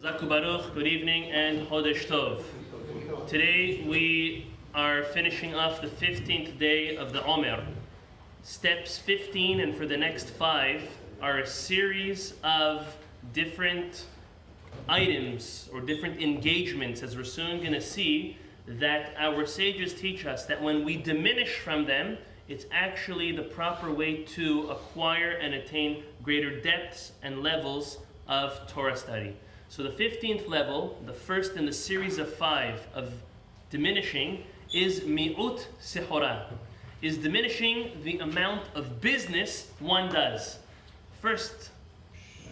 Zaku Baruch, good evening, and Chodesh Tov. Today we are finishing off the 15th day of the Omer. Steps 15 and for the next 5 are a series of different items or different engagements, as we're soon going to see, that our sages teach us that when we diminish from them, it's actually the proper way to acquire and attain greater depths and levels of Torah study. So the 15th level, the first in the series of 5 of diminishing, is mi'ut sehora, is diminishing the amount of business one does. First,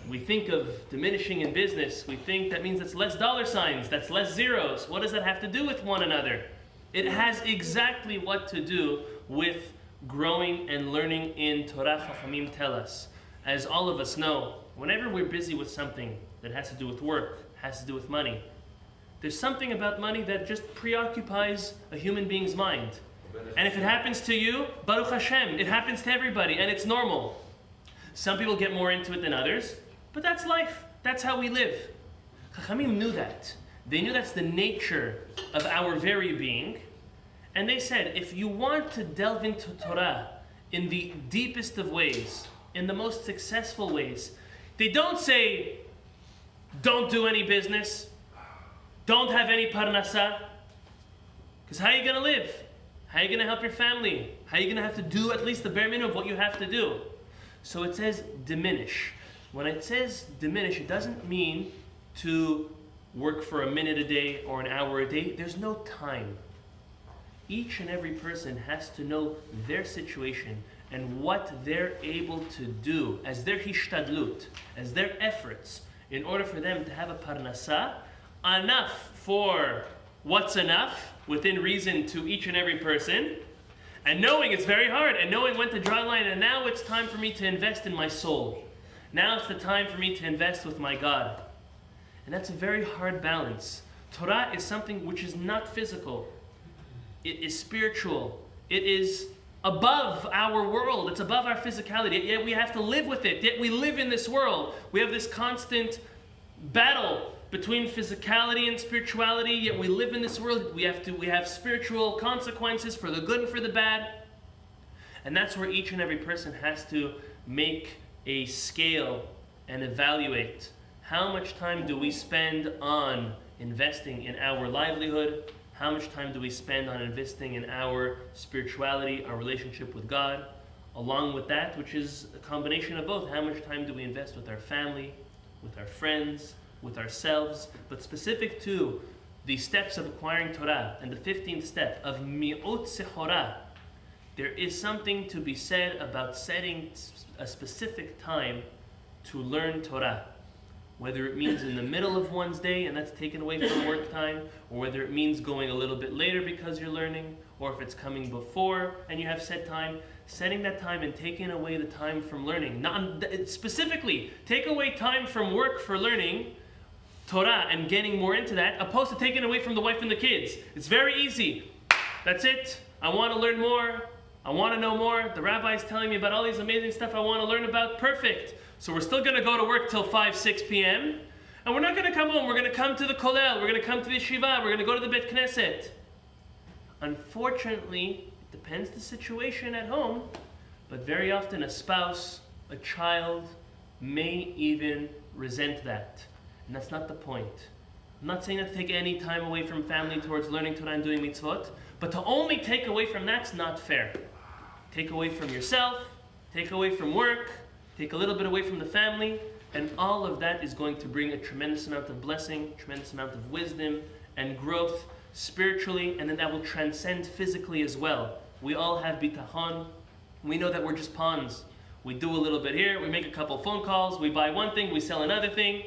we think of diminishing in business, we think that means that's less dollar signs, that's less zeros. What does that have to do with one another? It has exactly what to do with growing and learning in Torah. Chachamim tell us, as all of us know, whenever we're busy with something that has to do with work, has to do with money, there's something about money that just preoccupies a human being's mind. And if it happens to you, Baruch Hashem, it happens to everybody, and it's normal. Some people get more into it than others, but that's life. That's how we live. Chachamim knew that. They knew that's the nature of our very being. And they said, if you want to delve into Torah in the deepest of ways, in the most successful ways, they don't say, don't do any business, don't have any parnasa, because how are you going to live? How are you going to help your family? How are you going to have to do at least the bare minimum of what you have to do? So it says diminish. When it says diminish, it doesn't mean to work for a minute a day or an hour a day. There's no time. Each and every person has to know their situation and what they're able to do as their hishtadlut, as their efforts, in order for them to have a parnasa, enough for what's enough, within reason to each and every person, and knowing it's very hard, and knowing when to draw a line, and now it's time for me to invest in my soul. Now it's the time for me to invest with my God. And that's a very hard balance. Torah is something which is not physical. It is spiritual. It is above our world. It's above our physicality. Yet we have to live with it. Yet we live in this world. We have this constant battle between physicality and spirituality. Yet we live in this world. We have spiritual consequences for the good and for the bad. And that's where each and every person has to make a scale and evaluate how much time do we spend on investing in our livelihood. How much time do we spend on investing in our spirituality, our relationship with God? Along with that, which is a combination of both, how much time do we invest with our family, with our friends, with ourselves? But specific to the steps of acquiring Torah and the 15th step of mi'ut sehora, there is something to be said about setting a specific time to learn Torah. Whether it means in the middle of one's day and that's taken away from work time, or whether it means going a little bit later because you're learning, or if it's coming before and you have set time, setting that time and taking away the time from learning. Specifically, take away time from work for learning Torah and getting more into that, opposed to taking away from the wife and the kids. It's very easy. That's it. I want to learn more. I want to know more. The rabbi is telling me about all these amazing stuff I want to learn about. Perfect. So we're still going to go to work till 5, 6 p.m. And we're not going to come home. We're going to come to the kollel. We're going to come to the yeshiva. We're going to go to the bet knesset. Unfortunately, it depends the situation at home, but very often a spouse, a child, may even resent that. And that's not the point. I'm not saying that to take any time away from family towards learning Torah and doing mitzvot, but to only take away from that's not fair. Take away from yourself, take away from work, take a little bit away from the family, and all of that is going to bring a tremendous amount of blessing, tremendous amount of wisdom and growth spiritually, and then that will transcend physically as well. We all have bitachon. We know that we're just pawns. We do a little bit here, we make a couple phone calls, we buy one thing, we sell another thing.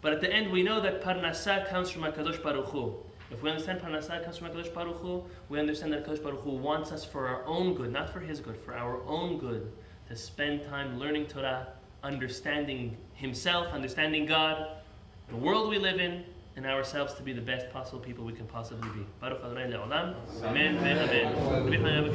But at the end we know that parnasa comes from HaKadosh Baruch Hu. If we understand parnasa comes from HaKadosh Baruch Hu, we understand that HaKadosh Baruch Hu wants us for our own good, not for His good, for our own good, to spend time learning Torah, understanding Himself, understanding God, the world we live in, and ourselves to be the best possible people we can possibly be. Baruch Adonai Le'olam. Amen. Amen.